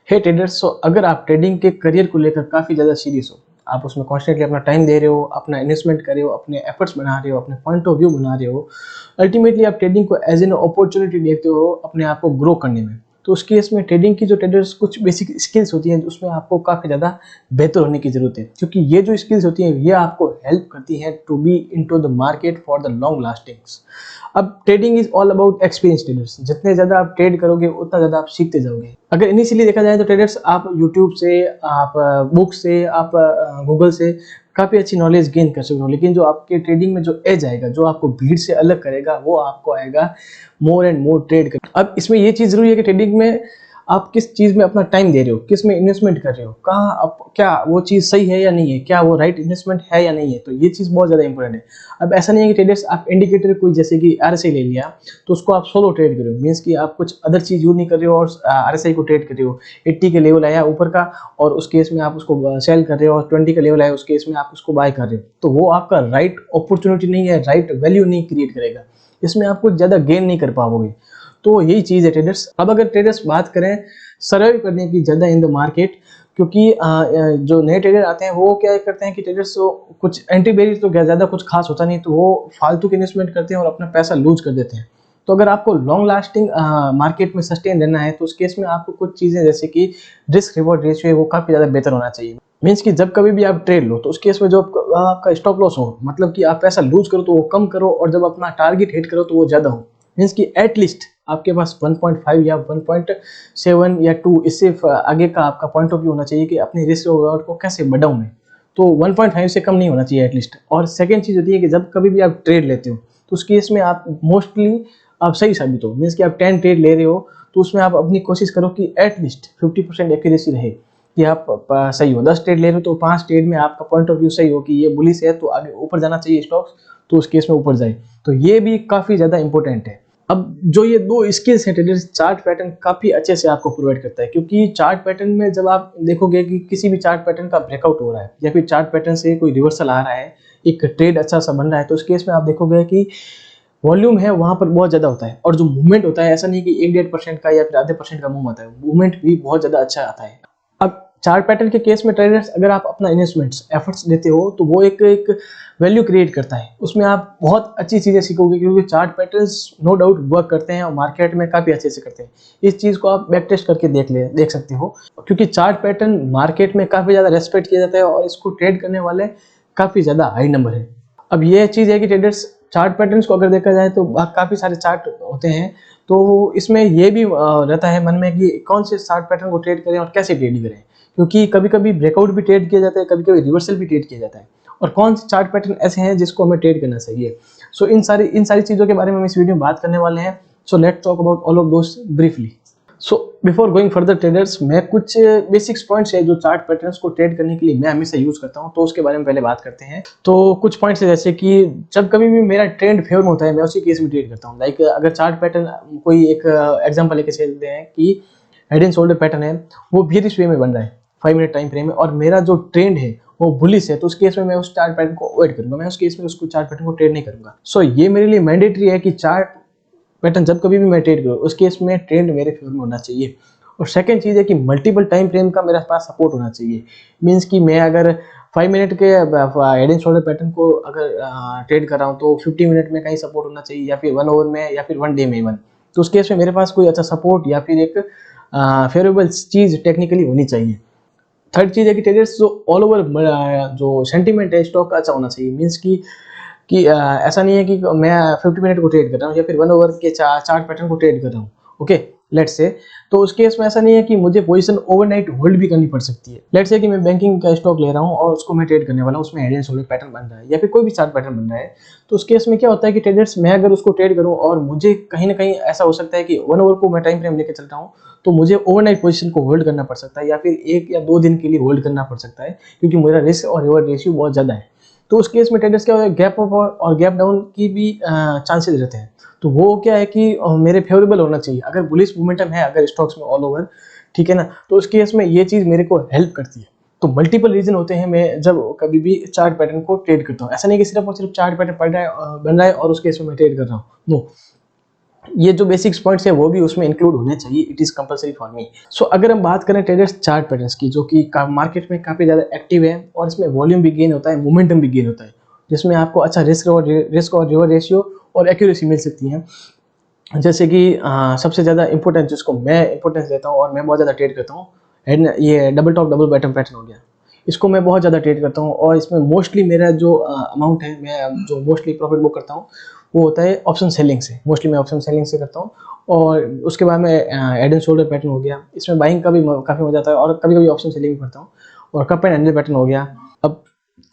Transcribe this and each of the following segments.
हे traders, सो अगर आप trading के करियर को लेकर काफ़ी ज़्यादा सीरियस हो, आप उसमें कॉन्स्टेंटली अपना टाइम दे रहे हो, अपना इन्वेस्टमेंट कर रहे हो, अपने एफर्ट्स बना रहे हो, अपने पॉइंट ऑफ व्यू बना रहे हो, अल्टीमेटली आप ट्रेडिंग को एज एन अपॉर्चुनिटी देखते हो अपने आप को ग्रो करने में, तो उस केस में ट्रेडिंग की जो ट्रेडर्स कुछ बेसिक स्किल्स होती हैं उसमें आपको काफ़ी ज़्यादा बेहतर होने की ज़रूरत है, क्योंकि ये जो स्किल्स होती हैं ये आपको हेल्प करती हैं to be into the market for the long lastings. अब trading is all about experience traders, जितने ज़्यादा आप ट्रेड करोगे उतना ज़्यादा आप सीखते जाओगे। अगर इनिशियली देखा जाए तो ट्रेडर्स आप यूट्यूब से, आप बुक से, आप गूगल से काफ़ी अच्छी नॉलेज गेन कर सकते हो, लेकिन जो आपके ट्रेडिंग में जो एज आएगा, जो आपको भीड़ से अलग करेगा, वो आपको आएगा मोर एंड मोर ट्रेड कर। अब इसमें ये चीज़ ज़रूरी है कि ट्रेडिंग में आप किस चीज़ में अपना टाइम दे रहे हो, किस में इन्वेस्टमेंट कर रहे हो, कहाँ आप, क्या वो चीज़ सही है या नहीं है, क्या वो राइट इन्वेस्टमेंट है या नहीं है, तो ये चीज़ बहुत ज़्यादा इंपॉर्टेंट है। अब ऐसा नहीं है कि ट्रेडर्स आप इंडिकेटर कोई जैसे कि आरएसआई ले लिया तो उसको आप सोलो ट्रेड कर रहे हो, मीन्स कि आप कुछ अदर चीज़ यूज नहीं कर रहे हो और आरएसआई को ट्रेड कर रहे हो। 80 के लेवल आया ऊपर का और उस केस में आप उसको सेल कर रहे हो, और 20 का लेवल आया उस केस में आप उसको बाय कर रहे हो, तो वो आपका राइट अपॉर्चुनिटी नहीं है, राइट वैल्यू नहीं क्रिएट करेगा, इसमें आप कुछ ज़्यादा गेन नहीं कर पाओगे। तो यही चीज़ है ट्रेडर्स। अब अगर ट्रेडर्स बात करें सर्वाइव करने की ज़्यादा इन द मार्केट, क्योंकि जो नए ट्रेडर आते हैं वो क्या करते हैं कि ट्रेडर्स कुछ एंट्री बैरियर तो ज़्यादा कुछ खास होता नहीं, तो वो फालतू के इन्वेस्टमेंट करते हैं और अपना पैसा लूज कर देते हैं। तो अगर आपको लॉन्ग लास्टिंग मार्केट में सस्टेन रहना है तो उस केस में आपको कुछ चीज़ें जैसे कि रिस्क रिवॉर्ड रेशियो है वो काफ़ी ज़्यादा बेहतर होना चाहिए। मीन्स कि जब कभी भी आप ट्रेड लो तो उस केस में जो आपका स्टॉप लॉस हो, मतलब कि आप पैसा लूज करो तो वो कम करो, और जब अपना टारगेट हिट करो तो वो ज़्यादा हो। मीन्स कि एटलीस्ट आपके पास 1.5 या 1.7 या 2 इससे आगे का आपका पॉइंट ऑफ व्यू होना चाहिए कि अपने रिस्क रिवॉर्ड को कैसे बढ़ाऊं मैं, तो 1.5 से कम नहीं होना चाहिए एटलीस्ट। और सेकेंड चीज़ होती है कि जब कभी भी आप ट्रेड लेते हो तो उस केस में आप मोस्टली आप सही साबित हो, मीन्स कि आप 10 ट्रेड ले रहे हो तो उसमें आप अपनी कोशिश करो कि एटलीस्ट 50% एक्यूरेसी रहे, कि आप सही हो। 10 ट्रेड ले रहे हो तो 5 ट्रेड में आपका पॉइंट ऑफ व्यू सही हो कि ये बुलिश है तो आगे ऊपर जाना चाहिए स्टॉक्स, तो उस केस में ऊपर जाए, तो ये भी काफ़ी ज़्यादा इंपॉर्टेंट है। अब जो ये दो स्किल्स हैं ट्रेडर्स, चार्ट पैटर्न काफ़ी अच्छे से आपको प्रोवाइड करता है, क्योंकि चार्ट पैटर्न में जब आप देखोगे कि किसी भी चार्ट पैटर्न का ब्रेकआउट हो रहा है या फिर चार्ट पैटर्न से कोई रिवर्सल आ रहा है, एक ट्रेड अच्छा सा बन रहा है, तो उस केस में आप देखोगे कि वॉल्यूम है वहाँ पर बहुत ज़्यादा होता है, और जो मूवमेंट होता है ऐसा नहीं कि 1-1.5% का या फिर आधे % का मूव आता है, मूवमेंट भी बहुत ज़्यादा अच्छा आता है। अब चार्ट पैटर्न के केस में ट्रेडर्स अगर आप अपना इन्वेस्टमेंट्स एफर्ट्स देते हो तो वो एक एक वैल्यू क्रिएट करता है, उसमें आप बहुत अच्छी चीज़ें सीखोगे, क्योंकि chart patterns no doubt work करते हैं और मार्केट में काफ़ी अच्छे से करते हैं। इस चीज़ को आप बैक टेस्ट करके देख सकते हो, क्योंकि चार्ट पैटर्न मार्केट में काफ़ी ज़्यादा रेस्पेक्ट किया जाता है और इसको ट्रेड करने वाले काफ़ी ज़्यादा हाई नंबर है। अब ये चीज़ है कि ट्रेडर्स चार्ट पैटर्न्स को अगर देखा जाए तो काफ़ी सारे चार्ट होते हैं, तो इसमें ये भी रहता है मन में कि कौन से चार्ट पैटर्न को ट्रेड करें और कैसे ट्रेड करें, क्योंकि कभी-कभी ब्रेकआउट भी ट्रेड किया जाता है, कभी-कभी रिवर्सल भी ट्रेड किया जाता है, और कौन से चार्ट पैटर्न ऐसे हैं जिसको हमें ट्रेड करना चाहिए। सो इन सारी चीज़ों के बारे में हम इस वीडियो में बात करने वाले हैं। So let's talk about all of those briefly. So before going further traders, मैं कुछ बेसिक्स पॉइंट्स है जो चार्ट पैटर्न्स को ट्रेड करने के लिए मैं हमेशा यूज करता हूं, तो उसके बारे में पहले बात करते हैं। तो कुछ पॉइंट्स है जैसे कि जब कभी भी मेरा ट्रेंड फेवर में होता है मैं उसी केस में ट्रेड करता हूं। लाइक अगर चार्ट पैटर्न कोई एक एग्जांपल लेके चलते हैं कि हेड एंड शोल्डर पैटर्न है, वो बेयरिश वे में बन रहा है 5 मिनट टाइम फ्रेम में, और मेरा जो ट्रेंड है वो बुलिश है, तो उस केस में मैं उस चार्ट पैटर्न को अवॉइड करूंगा, मैं उस केस में उसको चार्ट पैटर्न को ट्रेड नहीं करूंगा। सो ये मेरे लिए मैंडेटरी है कि चार्ट पैटर्न जब कभी भी मैं ट्रेड करूँ उस केस में ट्रेंड मेरे फेवर में होना चाहिए। और सेकंड चीज़ है कि मल्टीपल टाइम फ्रेम का मेरे पास सपोर्ट होना चाहिए। मीन्स कि मैं अगर 5 मिनट के हेड एंड शोल्डर पैटर्न को अगर ट्रेड कर रहा हूँ तो 50 मिनट में कहीं सपोर्ट होना चाहिए, या फिर 1 आवर में, या फिर 1 डे में इवन, तो उस केस में मेरे पास कोई अच्छा सपोर्ट या फिर एक फेवरेबल चीज़ टेक्निकली होनी चाहिए। थर्ड चीज़ है कि ट्रेडर्स जो ऑल ओवर जो सेंटीमेंट है स्टॉक का अच्छा होना चाहिए। मीन्स कि ऐसा नहीं है कि मैं 50 मिनट को ट्रेड कर रहा हूँ या फिर 1 ओवर के चार्ट पैटर्न को ट्रेड कर रहा हूँ, ओके लेट्स से, तो उस केस में ऐसा नहीं है कि मुझे पोजीशन ओवरनाइट होल्ड भी करनी पड़ सकती है। लेट्स से कि मैं बैंकिंग का स्टॉक ले रहा हूँ और उसको मैं ट्रेड करने वाला हूँ, उसमें हेड एंड शोल्डर पैटर्न बन रहा है या फिर कोई भी चार्ट पैटर्न बन रहा है, तो उस केस में क्या होता है कि ट्रेडर्स मैं अगर उसको ट्रेड करूँ और मुझे कहीं ना कहीं ऐसा हो सकता है कि 1 ओवर को मैं टाइम फ्रेम लेकर चल रहा हूँ, तो मुझे ओवरनाइट पोजीशन को होल्ड करना पड़ सकता है या फिर 1 या 2 दिन के लिए होल्ड करना पड़ सकता है, क्योंकि मेरा रिस्क और रिवॉर्ड रेशियो बहुत ज़्यादा है। तो उस केस में ट्रेडर्स क्या होता है, गैप अप और गैप डाउन की भी चांसेस रहते हैं, तो वो क्या है कि मेरे फेवरेबल होना चाहिए। अगर बुलिश मोमेंटम है अगर स्टॉक्स में ऑल ओवर, ठीक है ना, तो उस केस में ये चीज़ मेरे को हेल्प करती है। तो मल्टीपल रीजन होते हैं मैं जब कभी भी चार्ट पैटर्न को ट्रेड करता हूँ, ऐसा नहीं कि सिर्फ और सिर्फ चार्ट पैटर्न पड़ रहा है बन रहा है और उस केस में मैं ट्रेड कर रहा हूँ, नो। ये जो बेसिक्स पॉइंट्स है वो भी उसमें इंक्लूड होने चाहिए, it is compulsory for me. So अगर हम बात करें ट्रेडर्स चार्ट पैटर्न्स की, जो कि मार्केट में काफ़ी ज़्यादा एक्टिव है और इसमें वॉल्यूम भी गेन होता है, मोमेंटम भी गेन होता है, जिसमें आपको अच्छा रिस्क और रिवॉर्ड रेशियो और एक्यूरेसी मिल सकती है। जैसे कि सबसे ज़्यादा इंपॉर्टेंट जिसको मैं इंपॉर्टेंस देता हूँ और मैं बहुत ज़्यादा ट्रेड करता हूँ, ये double top double bottom pattern हो गया। इसको मैं बहुत ज़्यादा ट्रेड करता हूँ और इसमें मोस्टली मेरा जो अमाउंट है, मैं जो मोस्टली प्रॉफिट बुक करता हूँ वो होता है ऑप्शन सेलिंग से। मोस्टली मैं ऑप्शन सेलिंग से करता हूँ। और उसके बाद में हेड एंड शोल्डर पैटर्न हो गया, इसमें बाइंग का भी काफ़ी मजा आता है और कभी कभी ऑप्शन सेलिंग भी करता हूँ। और कप एंड हैंडल पैटर्न हो गया, अब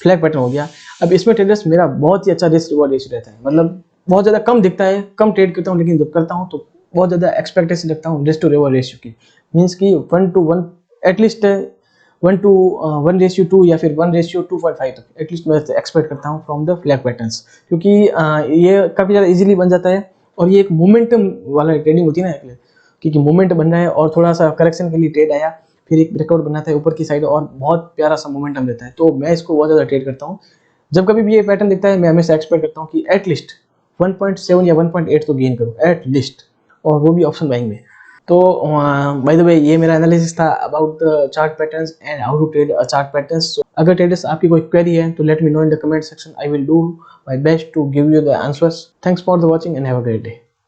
फ्लैग पैटर्न हो गया। अब इसमें ट्रेडर्स मेरा बहुत ही अच्छा रिस्क रिवॉर्ड रेशियो रहता है, मतलब बहुत ज़्यादा कम दिखता है, कम ट्रेड करता हूँ, लेकिन जब करता हूँ तो बहुत ज़्यादा एक्सपेक्टेशन रखता हूँ रिस्क टू रिवॉर्ड रेशियो की। मीन्स कि 1:1 एटलीस्ट 1:1 या फिर 1:2.5 तक एटलीस्ट मैं एक्सपेक्ट करता हूँ फ्रॉम द फ्लैग पैटर्न्स, क्योंकि ये काफ़ी ज़्यादा इजीली बन जाता है और ये एक मोमेंटम वाला ट्रेडिंग होती है ना, क्योंकि मोमेंट बन रहा है और थोड़ा सा करेक्शन के लिए ट्रेड आया, फिर एक ब्रेकआउट बनाता है ऊपर की साइड और बहुत प्यारा सा मोमेंटम देता है, तो मैं इसको बहुत ज़्यादा ट्रेड करता हूँ। जब कभी भी ये पैटर्न दिखता है मैं हमेशा एक्सपेक्ट करता हूँ कि एटलीस्ट 1.7 या 1.8 तो गेन करूँ एटलीस्ट, और वो भी ऑप्शन बाइंग में। तो बाय द वे ये मेरा एनालिसिस था about the chart patterns and how to trade chart patterns. अगर ट्रेडर्स आपकी कोई क्वेरी है तो let me know in the comment section, I will do my best to give you the answers. Thanks for the watching and have a great day.